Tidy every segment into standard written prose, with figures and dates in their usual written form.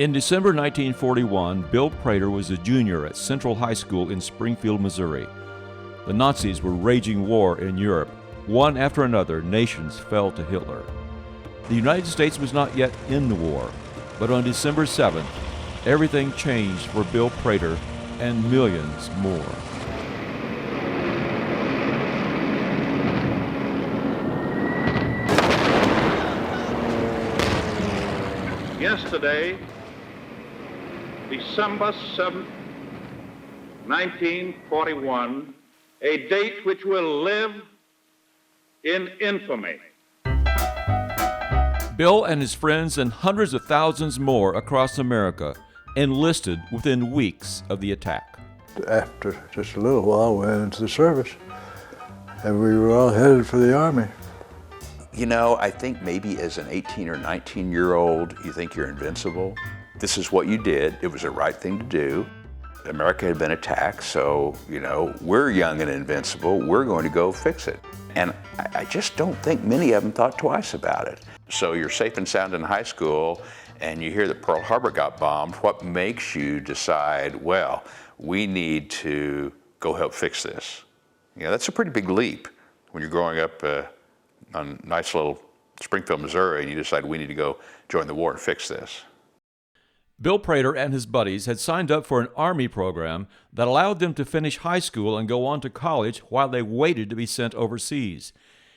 In December 1941, Bill Prater was a junior at Central High School in Springfield, Missouri. The Nazis were waging war in Europe. One after another, nations fell to Hitler. The United States was not yet in the war, but on December 7th, everything changed for Bill Prater and millions more. Yesterday, December 7th, 1941, a date which will live in infamy. Bill and his friends and hundreds of thousands more across America enlisted within weeks of the attack. After just a little while, we went into the service, and we were all headed for the Army. You know, I think maybe as an 18 or 19-year-old, you think you're invincible. This is what you did. It was the right thing to do. America had been attacked, so, you know, we're young and invincible. We're going to go fix it. And I just don't think many of them thought twice about it. So you're safe and sound in high school, and you hear that Pearl Harbor got bombed. What makes you decide, well, we need to go help fix this? You know, that's a pretty big leap when you're growing up on nice little Springfield, Missouri, and you decide we need to go join the war and fix this. Bill Prater and his buddies had signed up for an Army program that allowed them to finish high school and go on to college while they waited to be sent overseas.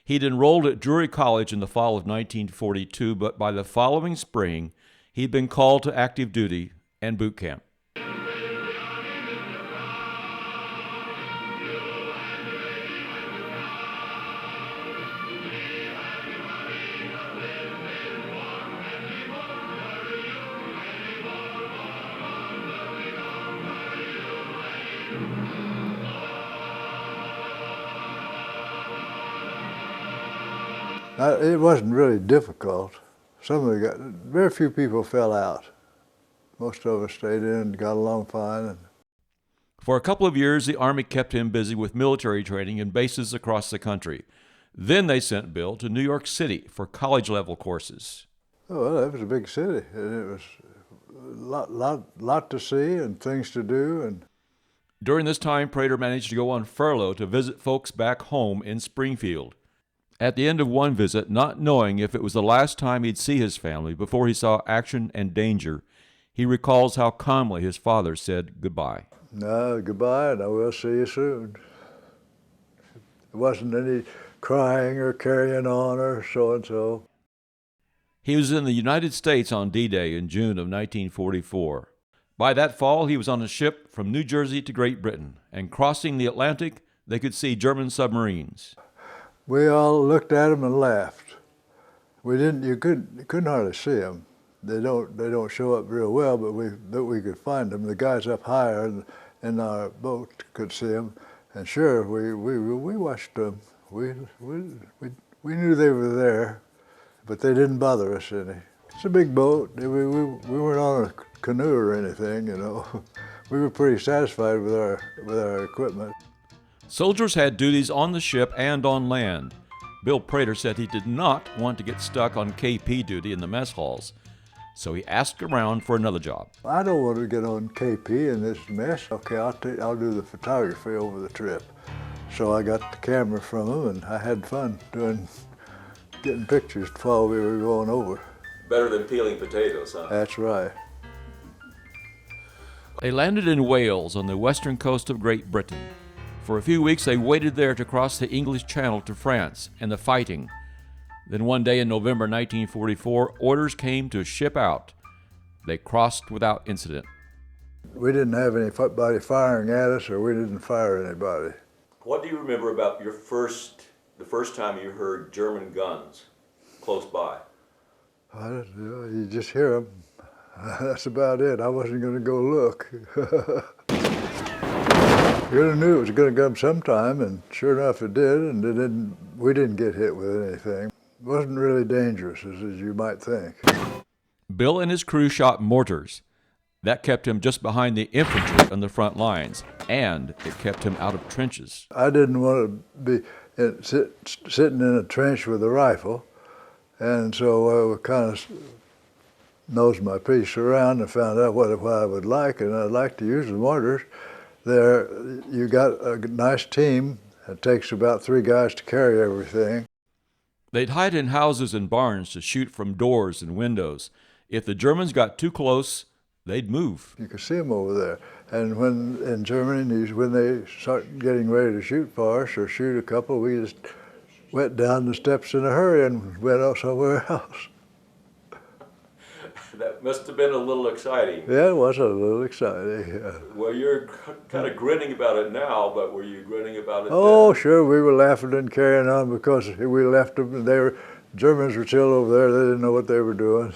He'd enrolled at Drury College in the fall of 1942, but by the following spring, he'd been called to active duty and boot camp. It wasn't really difficult. Very few people fell out. Most of us stayed in and got along fine. For a couple of years, the Army kept him busy with military training in bases across the country. Then they sent Bill to New York City for college-level courses. Oh, well, that was a big city, and it was a lot to see and things to do. And during this time, Prater managed to go on furlough to visit folks back home in Springfield. At the end of one visit, not knowing if it was the last time he'd see his family before he saw action and danger, he recalls how calmly his father said goodbye. No, goodbye, and I will see you soon. There wasn't any crying or carrying on or so-and-so. He was in the United States on D-Day in June of 1944. By that fall, he was on a ship from New Jersey to Great Britain, and crossing the Atlantic, they could see German submarines. We all looked at them and laughed. You couldn't hardly see them. They don't show up real well, but we could find them. The guys up higher in our boat could see them, and sure, we watched them. We knew they were there, but they didn't bother us any. It's a big boat. We weren't on a canoe or anything, you know. We were pretty satisfied with our equipment. Soldiers had duties on the ship and on land. Bill Prater said he did not want to get stuck on KP duty in the mess halls, so he asked around for another job. I don't want to get on KP in this mess. Okay, I'll do the photography over the trip. So I got the camera from him, and I had fun getting pictures while we were going over. Better than peeling potatoes, huh? That's right. They landed in Wales on the western coast of Great Britain. For a few weeks, they waited there to cross the English Channel to France and the fighting. Then one day in November 1944, orders came to ship out. They crossed without incident. We didn't have anybody firing at us, or we didn't fire anybody. What do you remember about the first time you heard German guns close by? I don't know, you just hear them. That's about it. I wasn't going to go look. You knew it was going to come sometime, and sure enough it did, and we didn't get hit with anything. It wasn't really dangerous, as you might think. Bill and his crew shot mortars. That kept him just behind the infantry on the front lines, and it kept him out of trenches. I didn't want to be sitting in a trench with a rifle, and so I kind of nosed my piece around and found out what I would like, and I'd like to use the mortars. There, you got a nice team. It takes about 3 guys to carry everything. They'd hide in houses and barns to shoot from doors and windows. If the Germans got too close, they'd move. You could see them over there. And when in Germany, when they start getting ready to shoot for us or shoot a couple, we just went down the steps in a hurry and went out somewhere else. That must have been a little exciting. Yeah, it was a little exciting. Yeah. Well, you're kind of grinning about it now, but were you grinning about it Oh, then? sure, we were laughing and carrying on because we left them. And Germans were still over there. They didn't know what they were doing.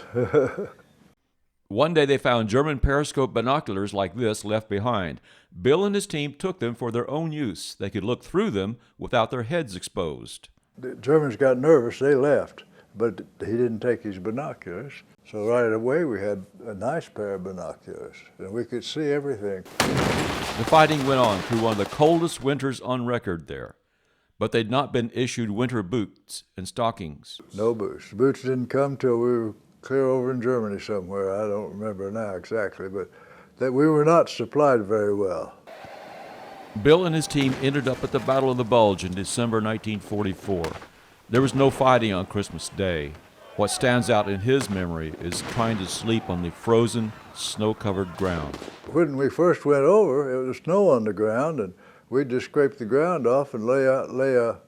One day they found German periscope binoculars like this left behind. Bill and his team took them for their own use. They could look through them without their heads exposed. The Germans got nervous. They left, but he didn't take his binoculars. So right away we had a nice pair of binoculars, and we could see everything. The fighting went on through one of the coldest winters on record there. But they'd not been issued winter boots and stockings. No boots. The boots didn't come till we were clear over in Germany somewhere. I don't remember now exactly, but that we were not supplied very well. Bill and his team ended up at the Battle of the Bulge in December 1944. There was no fighting on Christmas Day. What stands out in his memory is trying to sleep on the frozen, snow-covered ground. When we first went over, it was snow on the ground, and we'd just scrape the ground off and lay a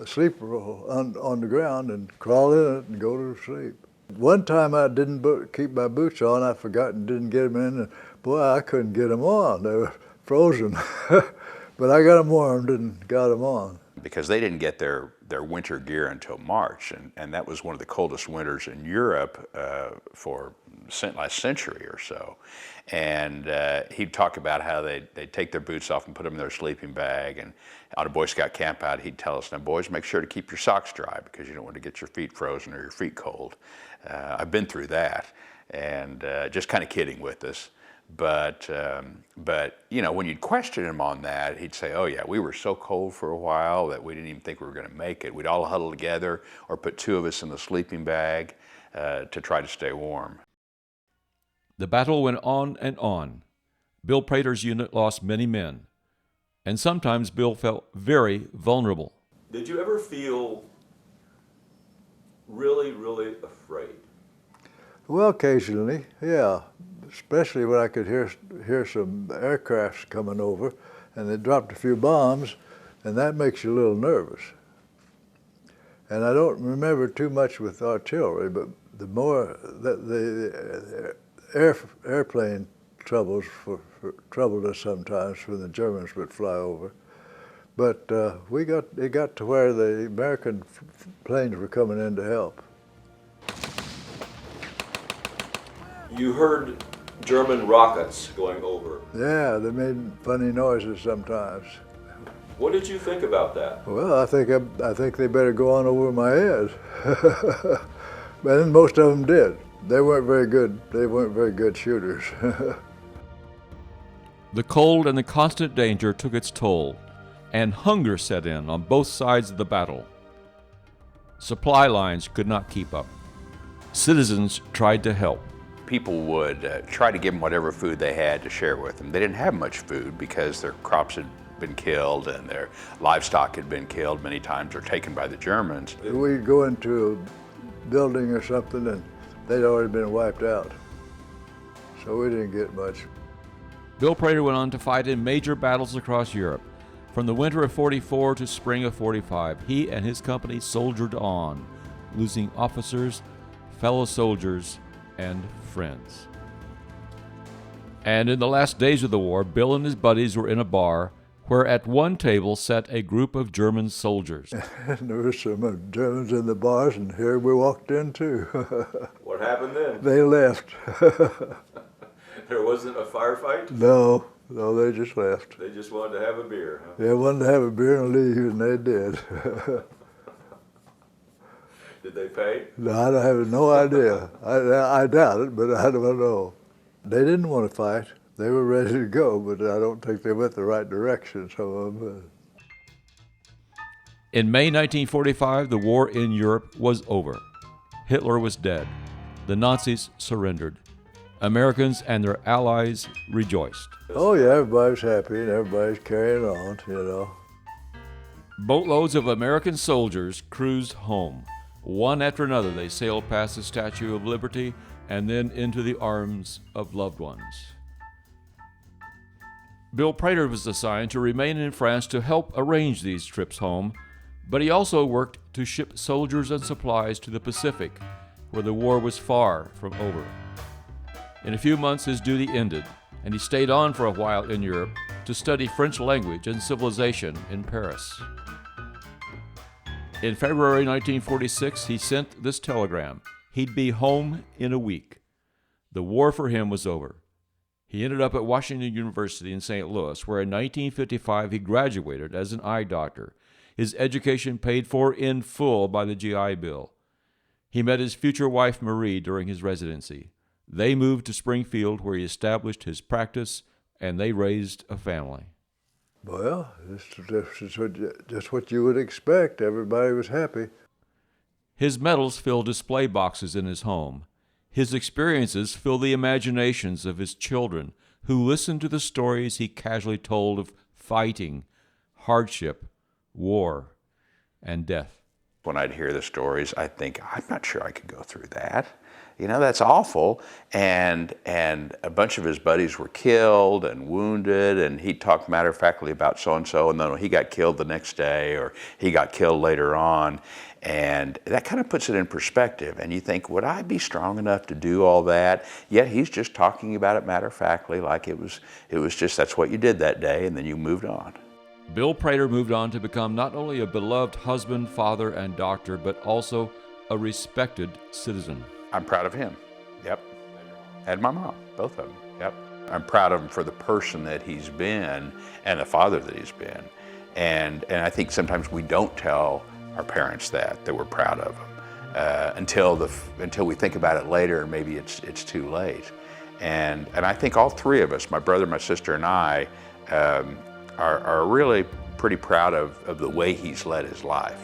sleeper roll on the ground and crawl in it and go to sleep. One time I didn't keep my boots on. I forgot and didn't get them in. And boy, I couldn't get them on. They were frozen. But I got them warmed and got them on. Because they didn't get their winter gear until March, and that was one of the coldest winters in Europe for last century or so. And he'd talk about how they'd take their boots off and put them in their sleeping bag, and on a Boy Scout camp out, he'd tell us, now boys, make sure to keep your socks dry because you don't want to get your feet frozen or your feet cold. I've been through that, and just kind of kidding with us. But you know, when you'd question him on that, he'd say, oh yeah, we were so cold for a while that we didn't even think we were going to make it. We'd all huddle together or put 2 of us in the sleeping bag to try to stay warm. The battle went on and on. Bill Prater's unit lost many men, and sometimes Bill felt very vulnerable. Did you ever feel really, really afraid? Well, occasionally, yeah. Especially when I could hear some aircrafts coming over, and they dropped a few bombs, and that makes you a little nervous. And I don't remember too much with artillery, but the more the airplane troubled us sometimes when the Germans would fly over. But it got to where the American planes were coming in to help. You heard German rockets going over. Yeah, they made funny noises sometimes. What did you think about that? Well, I think they better go on over my head. And most of them did. They weren't very good. They weren't very good shooters. The cold and the constant danger took its toll, and hunger set in on both sides of the battle. Supply lines could not keep up. Citizens tried to help. People would try to give them whatever food they had to share with them. They didn't have much food because their crops had been killed and their livestock had been killed many times or taken by the Germans. We'd go into a building or something and they'd already been wiped out. So we didn't get much. Bill Prater went on to fight in major battles across Europe. From the winter of '44 to spring of '45, he and his company soldiered on, losing officers, fellow soldiers, and friends. And in the last days of the war, Bill and his buddies were in a bar where at one table sat a group of German soldiers. And there were some Germans in the bars, and here we walked in too. What happened then? They left. There wasn't a firefight? No, they just left. They just wanted to have a beer, huh? They wanted to have a beer and leave, and they did. Did they pay? No, I have no idea. I doubt it, but I don't know. They didn't want to fight. They were ready to go, but I don't think they went the right direction, some of them. In May 1945, the war in Europe was over. Hitler was dead. The Nazis surrendered. Americans and their allies rejoiced. Oh yeah, everybody's happy and everybody's carrying on, you know. Boatloads of American soldiers cruised home. One after another, they sailed past the Statue of Liberty and then into the arms of loved ones. Bill Prater was assigned to remain in France to help arrange these trips home, but he also worked to ship soldiers and supplies to the Pacific, where the war was far from over. In a few months, his duty ended, and he stayed on for a while in Europe to study French language and civilization in Paris. In February 1946, he sent this telegram. He'd be home in a week. The war for him was over. He ended up at Washington University in St. Louis, where in 1955 he graduated as an eye doctor, his education paid for in full by the GI Bill. He met his future wife Marie during his residency. They moved to Springfield, where he established his practice, and they raised a family. Well, this is just what you would expect. Everybody was happy. His medals fill display boxes in his home. His experiences fill the imaginations of his children, who listen to the stories he casually told of fighting, hardship, war, and death. When I'd hear the stories, I'd think, I'm not sure I could go through that. You know, that's awful. And a bunch of his buddies were killed and wounded, and he'd talk matter-of-factly about so-and-so, and then he got killed the next day, or he got killed later on. And that kind of puts it in perspective. And you think, would I be strong enough to do all that? Yet he's just talking about it matter-of-factly, like it was just, that's what you did that day, and then you moved on. Bill Prater moved on to become not only a beloved husband, father, and doctor, but also a respected citizen. I'm proud of him, yep. And my mom, both of them, yep. I'm proud of him for the person that he's been and the father that he's been. And I think sometimes we don't tell our parents that we're proud of them until we think about it later, and maybe it's too late. And I think all three of us, my brother, my sister, and I, are really pretty proud of the way he's led his life.